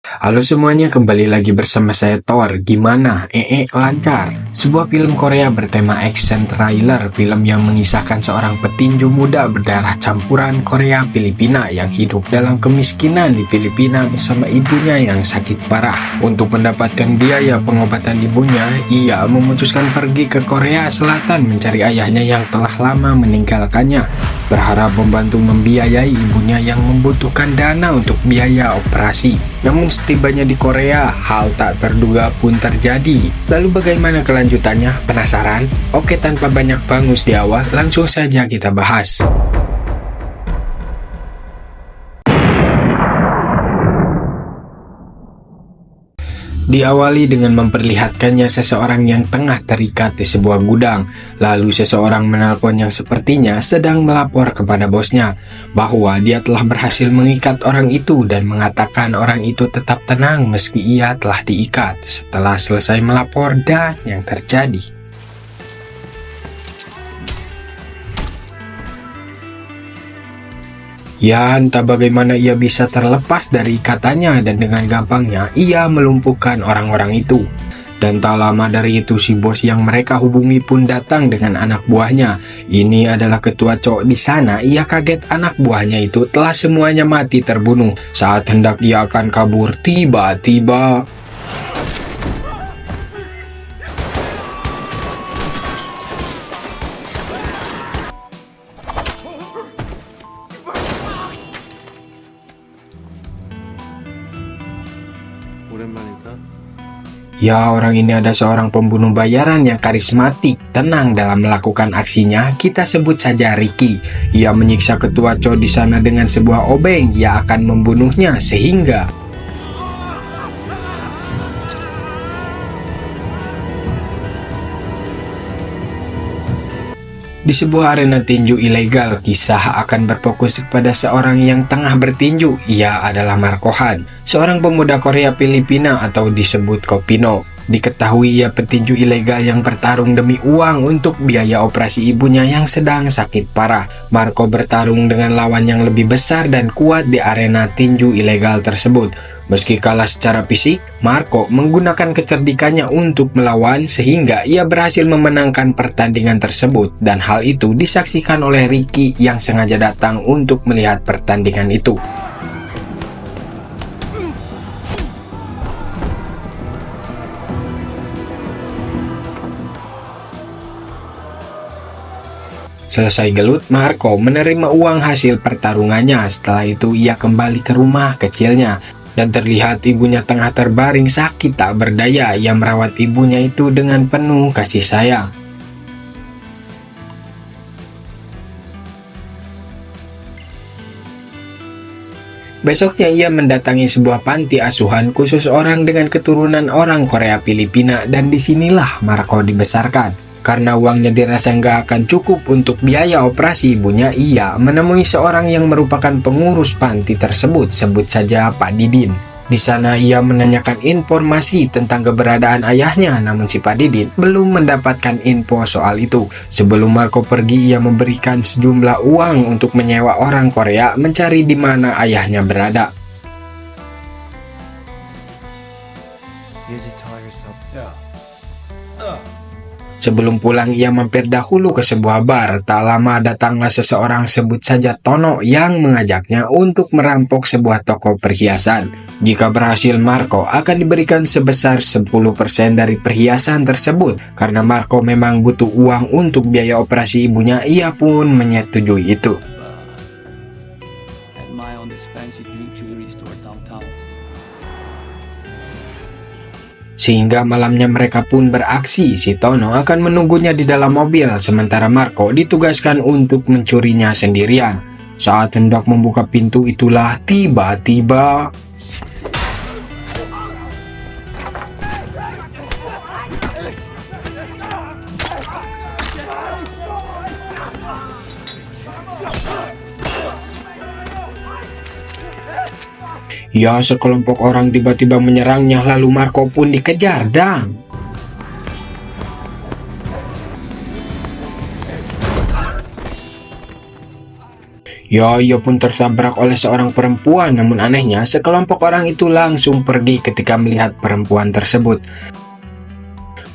Halo semuanya, kembali lagi bersama saya Thor. Gimana? Lancar? Sebuah film Korea bertema action thriller, film yang mengisahkan seorang petinju muda berdarah campuran Korea Filipina yang hidup dalam kemiskinan di Filipina bersama ibunya yang sakit parah. Untuk mendapatkan biaya pengobatan ibunya, ia memutuskan pergi ke Korea Selatan mencari ayahnya yang telah lama meninggalkannya, berharap membantu membiayai ibunya yang membutuhkan dana untuk biaya operasi. Namun setibanya di Korea, hal tak terduga pun terjadi. Lalu bagaimana kelanjutannya? Penasaran? Oke, tanpa banyak bangus di awal, langsung saja kita bahas. Diawali dengan memperlihatkannya seseorang yang tengah terikat di sebuah gudang. Lalu seseorang menelpon yang sepertinya sedang melapor kepada bosnya bahwa dia telah berhasil mengikat orang itu dan mengatakan orang itu tetap tenang meski ia telah diikat setelah selesai melapor dan yang terjadi. Ya, entah bagaimana ia bisa terlepas dari ikatannya dan dengan gampangnya ia melumpuhkan orang-orang itu. Dan tak lama dari itu si bos yang mereka hubungi pun datang dengan anak buahnya. Ini adalah ketua cowok di sana. Ia kaget anak buahnya itu telah semuanya mati terbunuh. Saat hendak ia akan kabur, tiba-tiba ya, orang ini ada seorang pembunuh bayaran yang karismatik, tenang dalam melakukan aksinya. Kita sebut saja Ricky. Ia menyiksa ketua Cho di sana dengan sebuah obeng. Ia akan membunuhnya sehingga di sebuah arena tinju ilegal, kisah akan berfokus kepada seorang yang tengah bertinju. Ia adalah Marco Han, seorang pemuda Korea Filipina atau disebut Kopino. Diketahui ia petinju ilegal yang bertarung demi uang untuk biaya operasi ibunya yang sedang sakit parah. Marco bertarung dengan lawan yang lebih besar dan kuat di arena tinju ilegal tersebut. Meski kalah secara fisik, Marco menggunakan kecerdikannya untuk melawan sehingga ia berhasil memenangkan pertandingan tersebut, dan hal itu disaksikan oleh Ricky yang sengaja datang untuk melihat pertandingan itu. Selesai gelut, Marco menerima uang hasil pertarungannya. Setelah itu ia kembali ke rumah kecilnya dan terlihat ibunya tengah terbaring sakit tak berdaya. Ia merawat ibunya itu dengan penuh kasih sayang. Besoknya ia mendatangi sebuah panti asuhan khusus orang dengan keturunan orang Korea Filipina, dan disinilah Marco dibesarkan. Karena uangnya dirasa nggak akan cukup untuk biaya operasi ibunya, ia menemui seorang yang merupakan pengurus panti tersebut, sebut saja Pak Didin. Di sana ia menanyakan informasi tentang keberadaan ayahnya, namun si Pak Didin belum mendapatkan info soal itu. Sebelum Marco pergi, ia memberikan sejumlah uang untuk menyewa orang Korea mencari di mana ayahnya berada. Sebelum pulang ia mampir dahulu ke sebuah bar. Tak lama datanglah seseorang, sebut saja Tono, yang mengajaknya untuk merampok sebuah toko perhiasan. Jika berhasil, Marco akan diberikan sebesar 10% dari perhiasan tersebut. Karena Marco memang butuh uang untuk biaya operasi ibunya, ia pun menyetujui itu. Sehingga malamnya mereka pun beraksi. Si Tono akan menunggunya di dalam mobil, sementara Marco ditugaskan untuk mencurinya sendirian. Saat hendak membuka pintu itulah tiba-tiba ya, sekelompok orang tiba-tiba menyerangnya, lalu Marco pun dikejar dan Ya, ia pun tertabrak oleh seorang perempuan, namun anehnya sekelompok orang itu langsung pergi ketika melihat perempuan tersebut.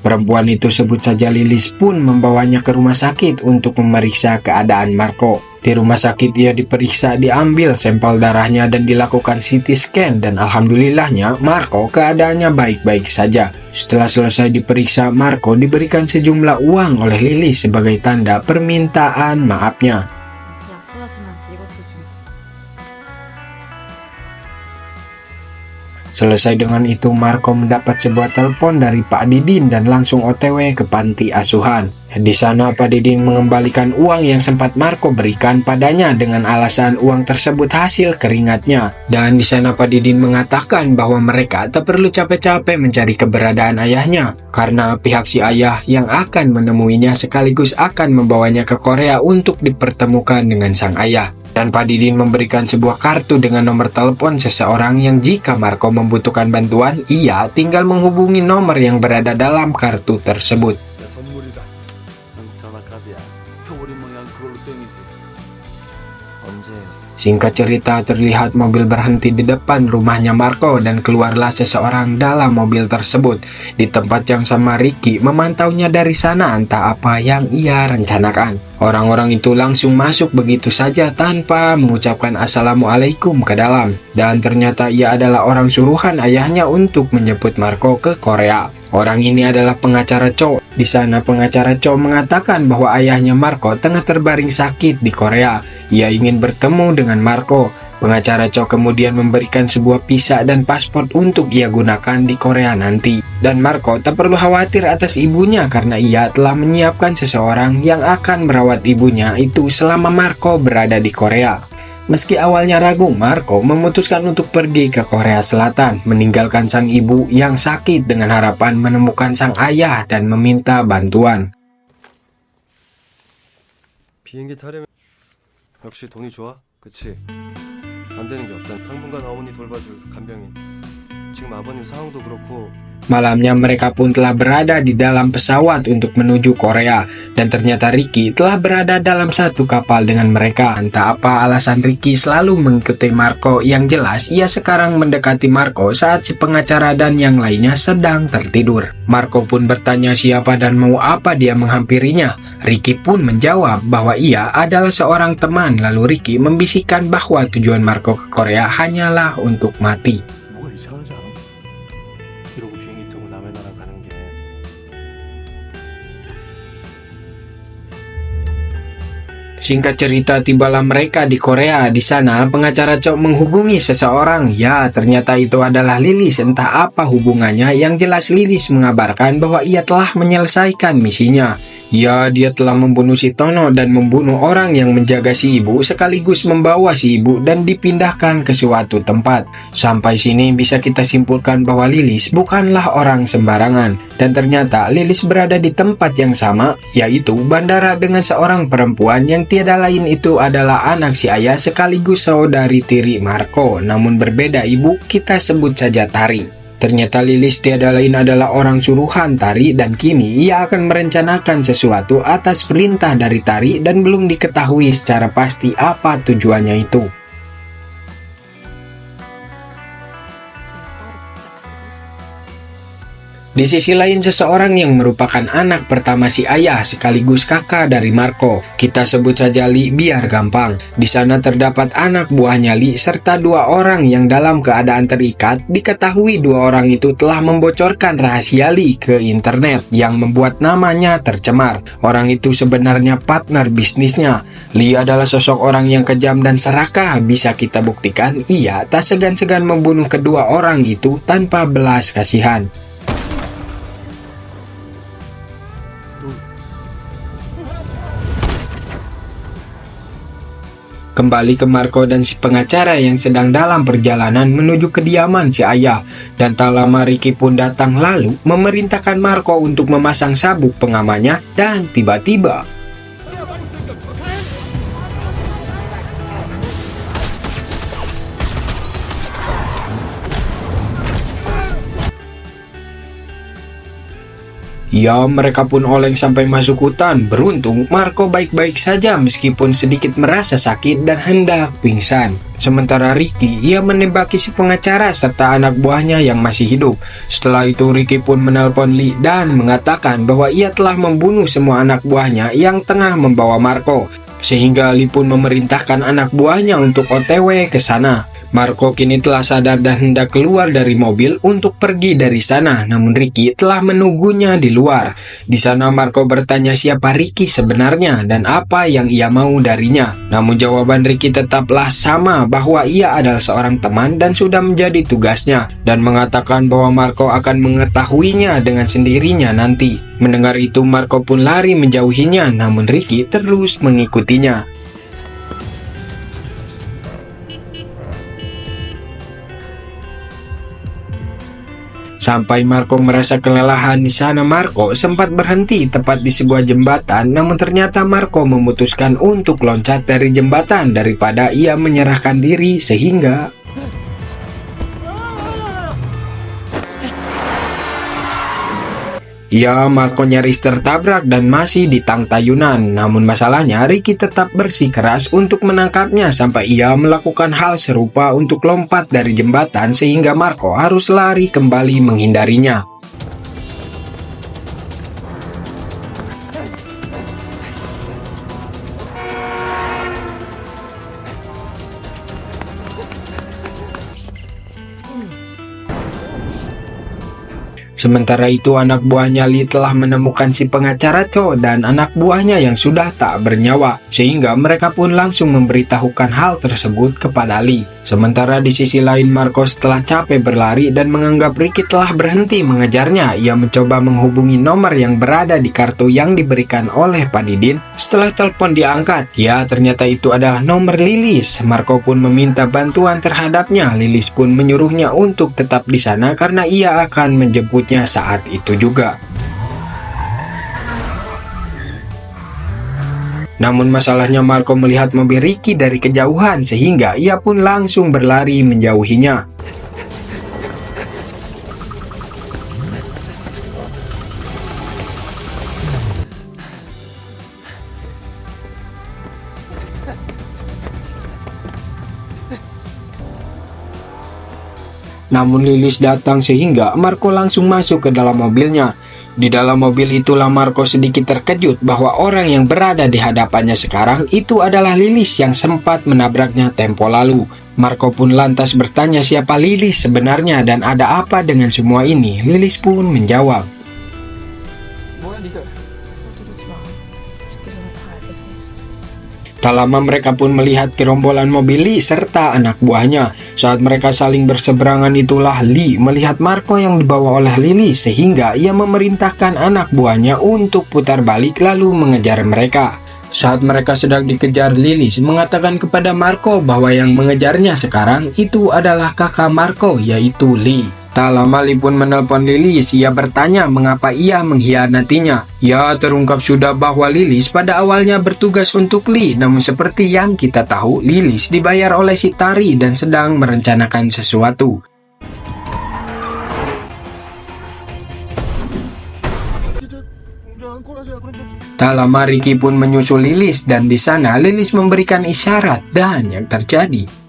Perempuan itu, sebut saja Lilis, pun membawanya ke rumah sakit untuk memeriksa keadaan Marco. Di rumah sakit ia diperiksa, diambil sampel darahnya dan dilakukan CT scan, dan alhamdulillahnya Marco keadaannya baik-baik saja. Setelah selesai diperiksa, Marco diberikan sejumlah uang oleh Lilis sebagai tanda permintaan maafnya. 약속하지만 이것도 좀. Selesai dengan itu, Marco mendapat sebuah telepon dari Pak Didin dan langsung OTW ke panti asuhan. Di sana Pak Didin mengembalikan uang yang sempat Marco berikan padanya dengan alasan uang tersebut hasil keringatnya. Dan di sana Pak Didin mengatakan bahwa mereka tak perlu capek-capek mencari keberadaan ayahnya, karena pihak si ayah yang akan menemuinya sekaligus akan membawanya ke Korea untuk dipertemukan dengan sang ayah. Dan Pak Didin memberikan sebuah kartu dengan nomor telepon seseorang yang jika Marco membutuhkan bantuan, ia tinggal menghubungi nomor yang berada dalam kartu tersebut. 내 선물이다. 난 전화카드야. 표고리 모양 그걸로 땡이지. 언제? Singkat cerita, terlihat mobil berhenti di depan rumahnya Marco dan keluarlah seseorang dalam mobil tersebut. Di tempat yang sama, Ricky memantaunya dari sana, entah apa yang ia rencanakan. Orang-orang itu langsung masuk begitu saja tanpa mengucapkan assalamualaikum ke dalam. Dan ternyata ia adalah orang suruhan ayahnya untuk menjemput Marco ke Korea. Orang ini adalah pengacara Cho. Di sana pengacara Cho mengatakan bahwa ayahnya Marco tengah terbaring sakit di Korea. Ia ingin bertemu dengan Marco. Pengacara Cho kemudian memberikan sebuah visa dan paspor untuk ia gunakan di Korea nanti. Dan Marco tak perlu khawatir atas ibunya karena ia telah menyiapkan seseorang yang akan merawat ibunya itu selama Marco berada di Korea. Meski awalnya ragu, Marco memutuskan untuk pergi ke Korea Selatan, meninggalkan sang ibu yang sakit dengan harapan menemukan sang ayah dan meminta bantuan. 비행기 타려면 역시 돈이 좋아? 그치? 안 되는 게 없잖아. 당분간 어머니 돌봐줄 간병인. 지금 아버님 상황도 그렇고. Malamnya mereka pun telah berada di dalam pesawat untuk menuju Korea, dan ternyata Ricky telah berada dalam satu kapal dengan mereka. Entah apa alasan Ricky selalu mengikuti Marco, yang jelas ia sekarang mendekati Marco saat si pengacara dan yang lainnya sedang tertidur. Marco pun bertanya siapa dan mau apa dia menghampirinya. Ricky pun menjawab bahwa ia adalah seorang teman, lalu Ricky membisikkan bahwa tujuan Marco ke Korea hanyalah untuk mati. 뭐가 이상하지 않아? 이러고 비행기 타고 남의 나라 가는 게. Singkat cerita, tibalah mereka di Korea. Di sana pengacara Cho menghubungi seseorang. Ya, ternyata itu adalah Lilis. Entah apa hubungannya, yang jelas Lilis mengabarkan bahwa ia telah menyelesaikan misinya. Ya, dia telah membunuh si Tono dan membunuh orang yang menjaga si ibu, sekaligus membawa si ibu dan dipindahkan ke suatu tempat. Sampai sini bisa kita simpulkan bahwa Lilis bukanlah orang sembarangan. Dan ternyata Lilis berada di tempat yang sama, yaitu bandara, dengan seorang perempuan yang tiada lain itu adalah anak si ayah sekaligus saudari tiri Marco. Namun berbeda ibu, kita sebut saja Tari. Ternyata Lilis tiada lain adalah orang suruhan Tari, dan kini ia akan merencanakan sesuatu atas perintah dari Tari dan belum diketahui secara pasti apa tujuannya itu. Di sisi lain, seseorang yang merupakan anak pertama si ayah sekaligus kakak dari Marco, kita sebut saja Li biar gampang. Di sana terdapat anak buahnya Li serta dua orang yang dalam keadaan terikat. Diketahui dua orang itu telah membocorkan rahasia Li ke internet yang membuat namanya tercemar. Orang itu sebenarnya partner bisnisnya. Li adalah sosok orang yang kejam dan serakah. Bisa kita buktikan ia tak segan-segan membunuh kedua orang itu tanpa belas kasihan. Kembali ke Marco dan si pengacara yang sedang dalam perjalanan menuju kediaman si ayah. Dan tak lama Ricky pun datang lalu memerintahkan Marco untuk memasang sabuk pengamannya, dan tiba-tiba Ya, mereka pun oleng sampai masuk hutan. Beruntung, Marco baik-baik saja meskipun sedikit merasa sakit dan hendak pingsan. Sementara Ricky, ia menembaki si pengacara serta anak buahnya yang masih hidup. Setelah itu, Ricky pun menelpon Lee dan mengatakan bahwa ia telah membunuh semua anak buahnya yang tengah membawa Marco. Sehingga Lee pun memerintahkan anak buahnya untuk OTW ke sana. Marco kini telah sadar dan hendak keluar dari mobil untuk pergi dari sana, namun Ricky telah menunggunya di luar. Di sana Marco bertanya siapa Ricky sebenarnya dan apa yang ia mau darinya. Namun jawaban Ricky tetaplah sama, bahwa ia adalah seorang teman dan sudah menjadi tugasnya, dan mengatakan bahwa Marco akan mengetahuinya dengan sendirinya nanti. Mendengar itu Marco pun lari menjauhinya, namun Ricky terus mengikutinya. Sampai Marco merasa kelelahan di sana, Marco sempat berhenti tepat di sebuah jembatan, namun ternyata Marco memutuskan untuk loncat dari jembatan daripada ia menyerahkan diri, sehingga Marco nyaris tertabrak dan masih di tang tayunan. Namun masalahnya Ricky tetap bersikeras untuk menangkapnya sampai ia melakukan hal serupa untuk lompat dari jembatan, sehingga Marco harus lari kembali menghindarinya. Sementara itu anak buahnya Lee telah menemukan si pengacara Cho dan anak buahnya yang sudah tak bernyawa, sehingga mereka pun langsung memberitahukan hal tersebut kepada Lee. Sementara di sisi lain Marco setelah capek berlari dan menganggap Ricky telah berhenti mengejarnya, ia mencoba menghubungi nomor yang berada di kartu yang diberikan oleh Pak Didin. Setelah telepon diangkat, ternyata itu adalah nomor Lilis. Marco pun meminta bantuan terhadapnya. Lilis pun menyuruhnya untuk tetap di sana karena ia akan menjemputnya saat itu juga. Namun masalahnya Marco melihat mobil Ricky dari kejauhan, sehingga ia pun langsung berlari menjauhinya. Namun Lilis datang sehingga Marco langsung masuk ke dalam mobilnya. Di dalam mobil itulah Marco sedikit terkejut bahwa orang yang berada di hadapannya sekarang itu adalah Lilis yang sempat menabraknya tempo lalu. Marco pun lantas bertanya siapa Lilis sebenarnya dan ada apa dengan semua ini. Lilis pun menjawab, 서두르지 마. 쉽게 전에 다 알게 돼 있어. tak lama mereka pun melihat gerombolan mobil Lee serta anak buahnya. Saat mereka saling berseberangan itulah Lee melihat Marco yang dibawa oleh Lily, sehingga ia memerintahkan anak buahnya untuk putar balik lalu mengejar mereka. Saat mereka sedang dikejar, Lilis mengatakan kepada Marco bahwa yang mengejarnya sekarang itu adalah kakak Marco, yaitu Lee. Tak lama Lee pun menelpon Lilis. Ia bertanya mengapa ia mengkhianatinya. Ya, terungkap sudah bahwa Lilis pada awalnya bertugas untuk Lee, namun seperti yang kita tahu, Lilis dibayar oleh si Tari dan sedang merencanakan sesuatu. Tak lama Ricky pun menyusul Lilis dan di sana Lilis memberikan isyarat dan yang terjadi.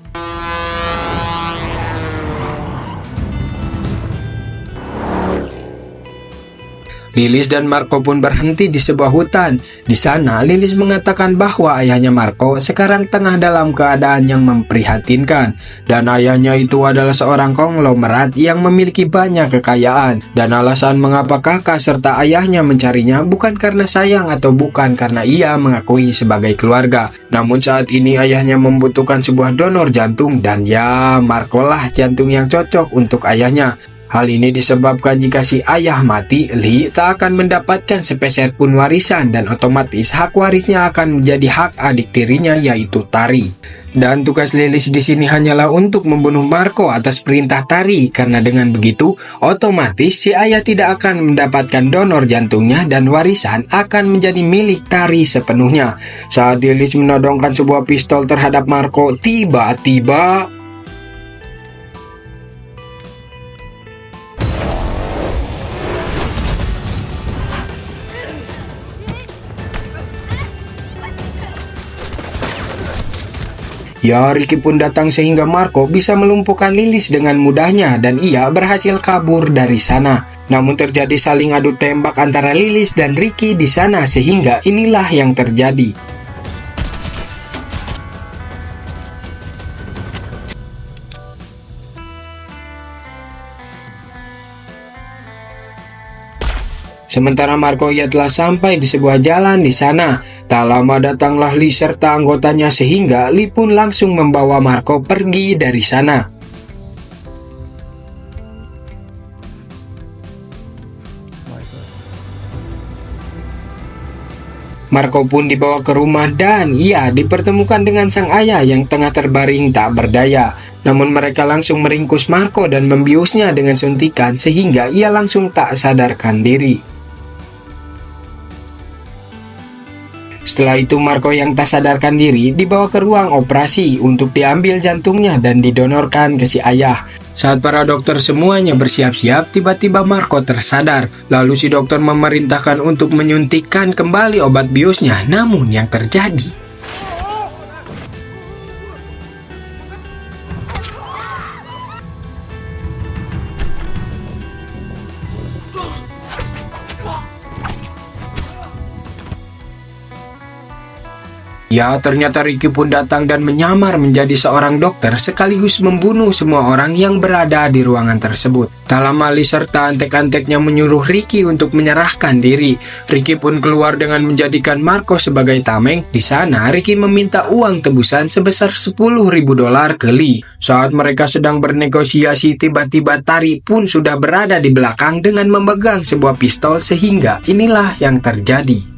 Lilis dan Marco pun berhenti di sebuah hutan. Di sana, Lilis mengatakan bahwa ayahnya Marco sekarang tengah dalam keadaan yang memprihatinkan. Dan ayahnya itu adalah seorang konglomerat yang memiliki banyak kekayaan. Dan alasan mengapa kakak serta ayahnya mencarinya bukan karena sayang atau bukan karena ia mengakui sebagai keluarga. Namun saat ini ayahnya membutuhkan sebuah donor jantung dan ya, Marco lah jantung yang cocok untuk ayahnya. Hal ini disebabkan jika si ayah mati, Lee tak akan mendapatkan sepeser pun warisan dan otomatis hak warisnya akan menjadi hak adik tirinya yaitu Tari. Dan tugas Lilis di sini hanyalah untuk membunuh Marco atas perintah Tari, karena dengan begitu otomatis si ayah tidak akan mendapatkan donor jantungnya dan warisan akan menjadi milik Tari sepenuhnya. Saat Lilis menodongkan sebuah pistol terhadap Marco, tiba-tiba Ya, Ricky pun datang sehingga Marco bisa melumpuhkan Lilis dengan mudahnya dan ia berhasil kabur dari sana. Namun terjadi saling adu tembak antara Lilis dan Ricky di sana sehingga inilah yang terjadi. Sementara Marco ia telah sampai di sebuah jalan di sana. Tak lama datanglah Lee serta anggotanya sehingga Lee pun langsung membawa Marco pergi dari sana. Marco pun dibawa ke rumah dan ia dipertemukan dengan sang ayah yang tengah terbaring tak berdaya. Namun mereka langsung meringkus Marco dan membiusnya dengan suntikan sehingga ia langsung tak sadarkan diri. Setelah itu Marco yang tak sadarkan diri dibawa ke ruang operasi untuk diambil jantungnya dan didonorkan ke si ayah. Saat para dokter semuanya bersiap-siap, tiba-tiba Marco tersadar. Lalu si dokter memerintahkan untuk menyuntikkan kembali obat biusnya. Namun yang terjadi, ya, ternyata Ricky pun datang dan menyamar menjadi seorang dokter sekaligus membunuh semua orang yang berada di ruangan tersebut. Tak lama Lee serta antek-anteknya menyuruh Ricky untuk menyerahkan diri. Ricky pun keluar dengan menjadikan Marco sebagai tameng. Di sana Ricky meminta uang tebusan sebesar $10.000 ke Lee. Saat mereka sedang bernegosiasi, tiba-tiba Tari pun sudah berada di belakang dengan memegang sebuah pistol sehingga inilah yang terjadi.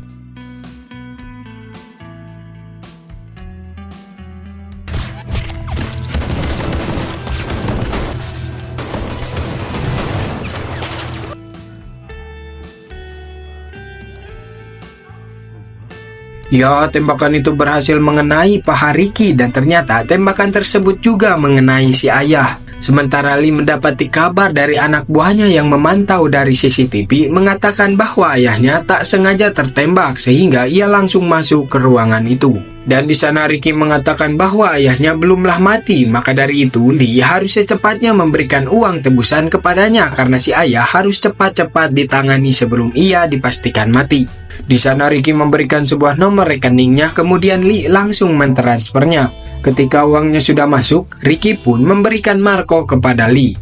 Ya, tembakan itu berhasil mengenai paha Ricky dan ternyata tembakan tersebut juga mengenai si ayah. Sementara Lee mendapati kabar dari anak buahnya yang memantau dari CCTV mengatakan bahwa ayahnya tak sengaja tertembak sehingga ia langsung masuk ke ruangan itu. Dan di sana Ricky mengatakan bahwa ayahnya belumlah mati, maka dari itu Lee harus secepatnya memberikan uang tebusan kepadanya karena si ayah harus cepat-cepat ditangani sebelum ia dipastikan mati. Di sana Ricky memberikan sebuah nomor rekeningnya, kemudian Lee langsung mentransfernya. Ketika uangnya sudah masuk, Ricky pun memberikan Marco kepada Lee.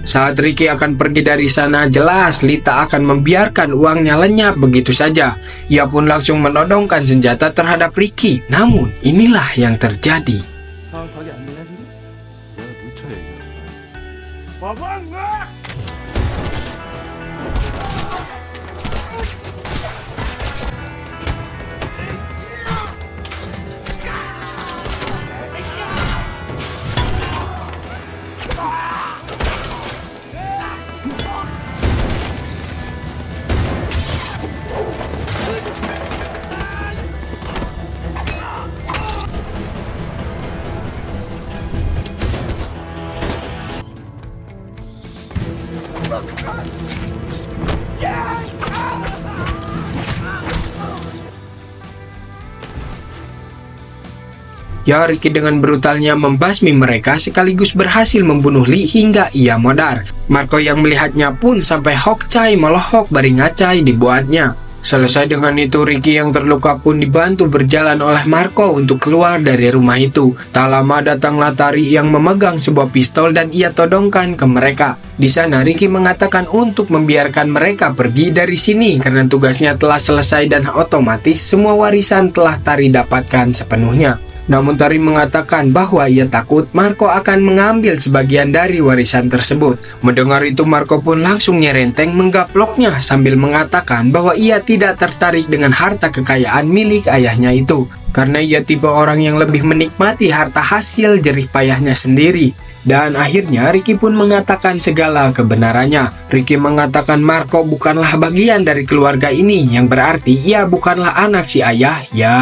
Saat Ricky akan pergi dari sana, jelas Lee tak akan membiarkan uangnya lenyap begitu saja. Ia pun langsung menodongkan senjata terhadap Ricky. Namun inilah yang terjadi. Ya, Ricky dengan brutalnya membasmi mereka sekaligus berhasil membunuh Lee hingga ia modar. Marco yang melihatnya pun sampai Hokcai melohok baringacai dibuatnya. Selesai dengan itu, Ricky yang terluka pun dibantu berjalan oleh Marco untuk keluar dari rumah itu. Tak lama datanglah Tari yang memegang sebuah pistol dan ia todongkan ke mereka. Di sana Ricky mengatakan untuk membiarkan mereka pergi dari sini karena tugasnya telah selesai dan otomatis semua warisan telah Tari dapatkan sepenuhnya. Namun Tari mengatakan bahwa ia takut Marco akan mengambil sebagian dari warisan tersebut. Mendengar itu Marco pun langsung nyerenteng menggaploknya sambil mengatakan bahwa ia tidak tertarik dengan harta kekayaan milik ayahnya itu. Karena ia tipe orang yang lebih menikmati harta hasil jerih payahnya sendiri. Dan akhirnya Ricky pun mengatakan segala kebenarannya. Ricky mengatakan Marco bukanlah bagian dari keluarga ini, yang berarti ia bukanlah anak si ayah. Ya,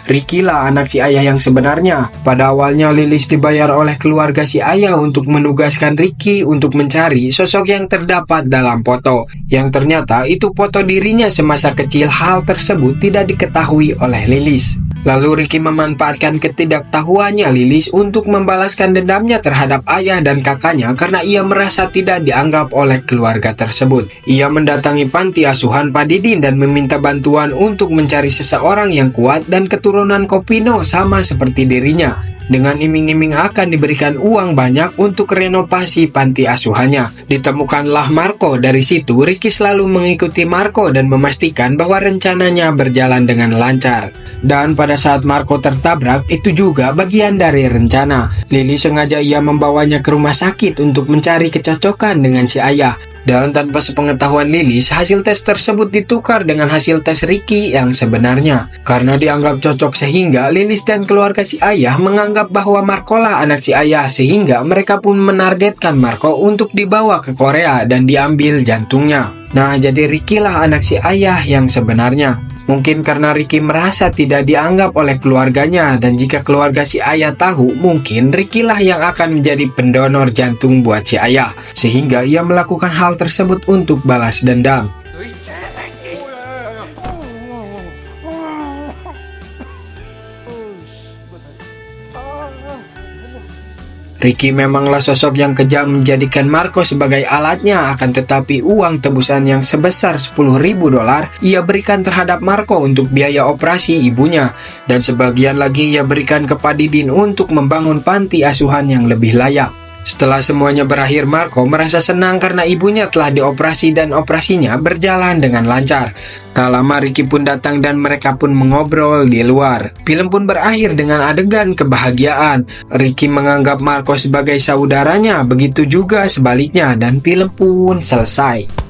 Ricky lah anak si ayah yang sebenarnya. Pada awalnya Lilis dibayar oleh keluarga si ayah untuk menugaskan Ricky untuk mencari sosok yang terdapat dalam foto, yang ternyata itu foto dirinya semasa kecil. Hal tersebut tidak diketahui oleh Lilis. Lalu Ricky memanfaatkan ketidaktahuannya Lilis untuk membalaskan dendamnya terhadap ayah dan kakaknya karena ia merasa tidak dianggap oleh keluarga tersebut. Ia mendatangi panti asuhan Pak Didin dan meminta bantuan untuk mencari seseorang yang kuat dan keturunan Kopino sama seperti dirinya, dengan iming-iming akan diberikan uang banyak untuk renovasi panti asuhannya. Ditemukanlah Marco. Dari situ Ricky selalu mengikuti Marco dan memastikan bahwa rencananya berjalan dengan lancar. Dan pada saat Marco tertabrak, itu juga bagian dari rencana. Lily sengaja ia membawanya ke rumah sakit untuk mencari kecocokan dengan si ayah. Dan tanpa sepengetahuan Lilis, hasil tes tersebut ditukar dengan hasil tes Ricky yang sebenarnya. Karena dianggap cocok sehingga Lilis dan keluarga si ayah menganggap bahwa Marco lah anak si ayah, sehingga mereka pun menargetkan Marco untuk dibawa ke Korea dan diambil jantungnya. Nah, jadi Ricky lah anak si ayah yang sebenarnya. Mungkin karena Ricky merasa tidak dianggap oleh keluarganya, dan jika keluarga si ayah tahu, mungkin Ricky lah yang akan menjadi pendonor jantung buat si ayah, sehingga ia melakukan hal tersebut untuk balas dendam. Ricky memanglah sosok yang kejam menjadikan Marco sebagai alatnya, akan tetapi uang tebusan yang sebesar $10.000 ia berikan terhadap Marco untuk biaya operasi ibunya, dan sebagian lagi ia berikan ke Pak Didin untuk membangun panti asuhan yang lebih layak. Setelah semuanya berakhir, Marco merasa senang karena ibunya telah dioperasi dan operasinya berjalan dengan lancar. Tak lama Ricky pun datang dan mereka pun mengobrol di luar. Film pun berakhir dengan adegan kebahagiaan. Ricky menganggap Marco sebagai saudaranya, begitu juga sebaliknya, dan film pun selesai.